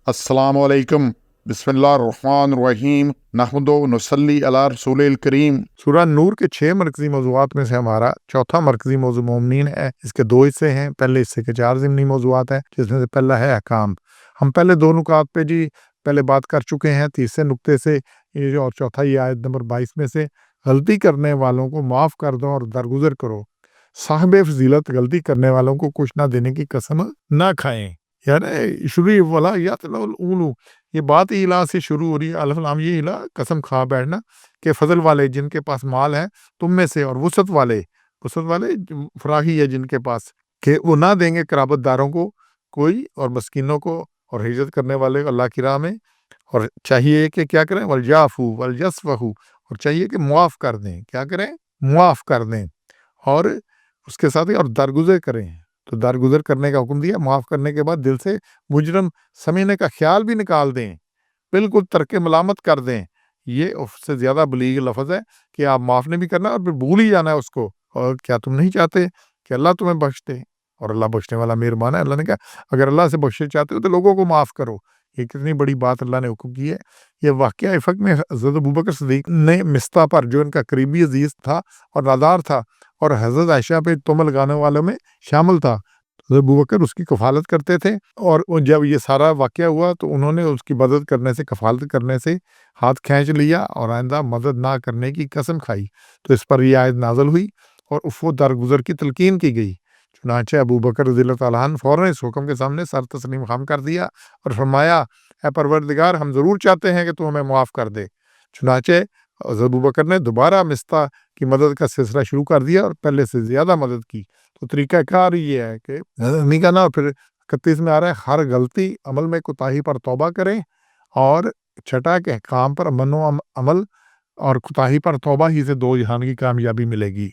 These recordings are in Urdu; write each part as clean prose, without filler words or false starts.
السلام علیکم، بسم اللہ الرحمن الرحیم، نحمد و نصلی علی رسول الکریم۔ سورہ نور کے 6 مرکزی موضوعات میں سے ہمارا چوتھا مرکزی موضوع مومنین ہے۔ اس کے 2 حصے ہیں، پہلے حصے کے 4 ضمنی موضوعات ہیں، جس میں سے پہلا ہے احکام۔ ہم پہلے 2 نکات پہ پہلے بات کر چکے ہیں، تیسرے نقطے سے اور چوتھا یہ آیت نمبر 22 میں سے غلطی کرنے والوں کو معاف کر دو اور درگزر کرو، صاحب فضیلت غلطی کرنے والوں کو کچھ نہ دینے کی قسم نہ کھائیں۔ یعنی شروع والا یہ بات الہ سے شروع ہو رہی ہے، الف لام یہ الہ قسم کھا بیٹھنا کہ فضل والے جن کے پاس مال ہے تم میں سے، اور وسعت والے فراخی ہے جن کے پاس، کہ وہ نہ دیں گے قرابت داروں کو کوئی، اور مسکینوں کو، اور ہجرت کرنے والے اللہ کی راہ میں، اور چاہیے کہ کیا کریں، ولیعفو ولیصفحوا، اور چاہیے کہ معاف کر دیں، کیا کریں، معاف کر دیں، اور اس کے ساتھ ہی اور درگزر کریں۔ تو درگزر کرنے کا حکم دیا، معاف کرنے کے بعد دل سے مجرم سمجھنے کا خیال بھی نکال دیں، بالکل ترک ملامت کر دیں۔ یہ اس سے زیادہ بلیغ لفظ ہے کہ آپ معاف نہیں بھی کرنا اور پھر بھول ہی جانا ہے اس کو۔ اور کیا تم نہیں چاہتے کہ اللہ تمہیں بخش دے؟ اور اللہ بخشنے والا مہربان ہے۔ اللہ نے کہا اگر اللہ سے بخشے چاہتے ہو تو لوگوں کو معاف کرو۔ یہ کتنی بڑی بات اللہ نے حکم کی ہے۔ یہ واقعہ افق میں حضرت ابوبکر صدیق نے مصطح پر، جو ان کا قریبی عزیز تھا اور نادار تھا اور حضرت عائشہ پہ تہمت لگانے والوں میں شامل تھا، حضرت ابوبکر اس کی کفالت کرتے تھے، اور جب یہ سارا واقعہ ہوا تو انہوں نے اس کی مدد کرنے سے، کفالت کرنے سے ہاتھ کھینچ لیا اور آئندہ مدد نہ کرنے کی قسم کھائی۔ تو اس پر یہ آیت نازل ہوئی اور عفو درگزر کی تلقین کی گئی۔ چنانچہ ابوبکر رضی اللہ تعالیٰ عنہ فوراً اس حکم کے سامنے سر تسلیم خم کر دیا اور فرمایا اے پروردگار، ہم ضرور چاہتے ہیں کہ تو ہمیں معاف کر دے۔ چنانچہ حضرت ابوبکر نے دوبارہ مصطح کی مدد کا سلسلہ شروع کر دیا اور پہلے سے زیادہ مدد کی۔ تو طریقہ کار یہ ہے کہ نہیں کرنا۔ پھر 31 میں آ رہا ہے ہر غلطی عمل میں کوتاہی پر توبہ کریں، اور چھٹا کہ احکام پر امن و عمل اور کوتاہی پر توبہ ہی سے 2 جہان کی کامیابی ملے گی۔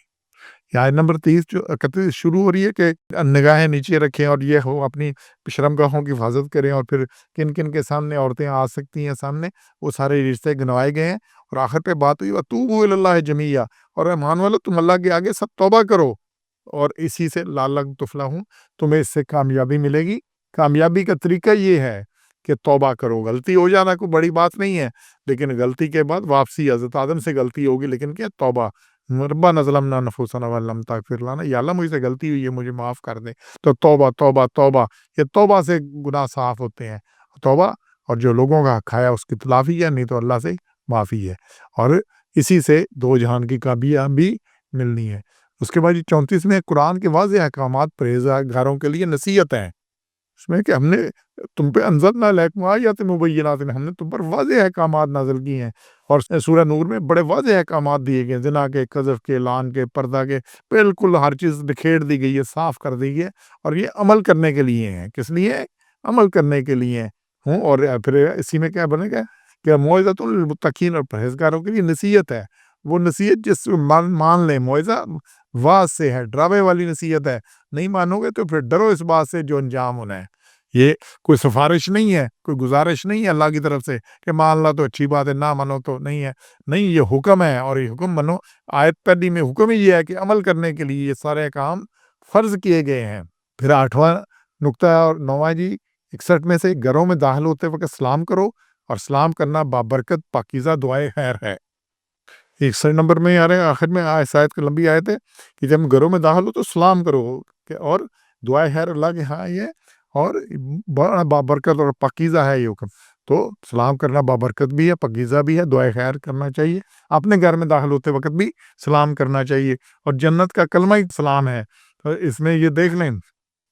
آیت نمبر 30 جو 31 شروع ہو رہی ہے کہ نگاہیں نیچے رکھیں اور یہ ہو اپنی شرمگاہوں کی حفاظت کریں، اور پھر کن کن کے سامنے عورتیں آ سکتی ہیں سامنے، وہ سارے رشتے گنوائے گئے ہیں۔ اور آخر پہ بات ہوئی وَتُوبُوا إِلَى اللَّهِ جَمِيعًا، اور ایمان والو تم اللہ کے آگے سب توبہ کرو، اور اسی سے لعلکم تفلحون، تمہیں اس سے کامیابی ملے گی۔ کامیابی کا طریقہ یہ ہے کہ توبہ کرو۔ غلطی ہو جانا کوئی بڑی بات نہیں ہے، لیکن غلطی کے بعد واپسی۔ حضرت آدم سے غلطی ہوگی لیکن کیا، توبہ۔ ربنا ظلمنا انفسنا وان لم تغفر لنا، یا اللہ مجھ سے غلطی ہوئی ہے، مجھے معاف کر دے۔ تو توبہ توبہ توبہ، یہ توبہ سے گناہ صاف ہوتے ہیں۔ توبہ، اور جو لوگوں کا حق کھایا اس کی تلافی ہے، نہیں تو اللہ سے معافی ہے، اور اسی سے 2 جہان کی کامیابی ملنی ہے۔ اس کے بعد 34 میں قرآن کے واضح احکامات پرہیزگاروں کے لیے نصیحت ہیں۔ اس میں کہ ہم نے تم پہ انزلنا الیکم آیات مبینات، ہم نے تم پر واضح احکامات نازل کیے ہیں، اور سورہ نور میں بڑے واضح احکامات دیے گئے، زنا کے، قذف کے، لعن کے، پردہ کے، بالکل ہر چیز بکھیر دی گئی ہے، صاف کر دی گئی ہے، اور یہ عمل کرنے کے لیے ہیں۔ کس لیے؟ عمل کرنے کے لیے ہوں۔ اور پھر اسی میں کیا بنے گا کہ موعظۃ للمتقین، اور پرہیزگاروں کے لیے نصیحت ہے۔ وہ نصیحت جس مان لیں، موعظہ واعظ سے ہے، ڈراوے والی نصیحت ہے، نہیں مانو گے تو پھر ڈرو اس بات سے جو انجام ہونا ہے۔ یہ کوئی سفارش نہیں ہے، کوئی گزارش نہیں ہے اللہ کی طرف سے کہ مان لا تو اچھی بات ہے، نہ مانو تو نہیں ہے۔ نہیں، یہ حکم ہے، اور یہ حکم منو۔ آیت پہلی میں حکم ہی یہ ہے کہ عمل کرنے کے لیے یہ سارے کام فرض کیے گئے ہیں۔ پھر 8واں نقطہ اور 9واں 61 میں سے، گھروں میں داخل ہوتے وقت سلام کرو، اور سلام کرنا بابرکت پاکیزہ دعائے خیر ہے۔ 61 نمبر میں آ رہے ہیں آخر میں، آیت کی لمبی آیت ہے کہ جب گھروں میں داخل ہو تو سلام کرو، اور دعائے خیر اللہ کے ہاں یہ، اور بڑا بابرکت اور پاکیزہ ہے یہ حکم۔ تو سلام کرنا بابرکت بھی ہے، پاکیزہ بھی ہے، دعائے خیر کرنا چاہیے۔ اپنے گھر میں داخل ہوتے وقت بھی سلام کرنا چاہیے، اور جنت کا کلمہ ہی سلام ہے۔ تو اس میں یہ دیکھ لیں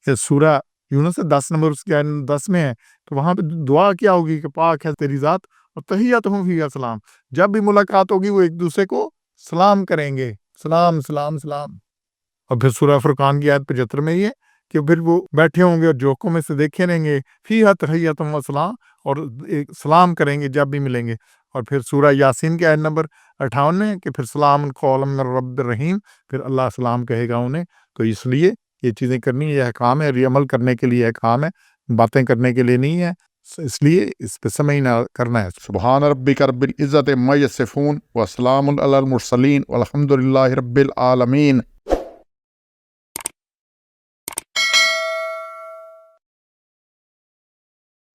کہ سورہ یونس 10 نمبر اس کی 10 میں ہے، تو وہاں پہ دعا کیا ہوگی کہ پاک ہے تیری ذات اور تحیتہم فیہا سلام۔ جب بھی ملاقات ہوگی وہ ایک دوسرے کو سلام کریں گے، سلام سلام سلام۔ اور پھر سورہ فرقان کی آیت 75 میں یہ کہ پھر وہ بیٹھے ہوں گے اور جوکوں میں سے دیکھے رہیں گے، فیہا تحیتہم و سلام، اور ایک سلام کریں گے جب بھی ملیں گے۔ اور پھر سورہ یاسین کی آیت نمبر 58 میں کہ پھر سلام قولا من رب الرحیم، پھر اللہ سلام کہے گا انہیں۔ تو اس لیے یہ چیزیں کرنی، یہ احکام ہے، اور یہ عمل کرنے کے لیے احکام ہے، باتیں کرنے کے لیے نہیں ہے۔ اس لیے اس پہ سمجھنا کرنا ہے۔ سبحان ربک رب العزت عما یصفون وسلام علی المرسلین والحمد للہ رب العالمین۔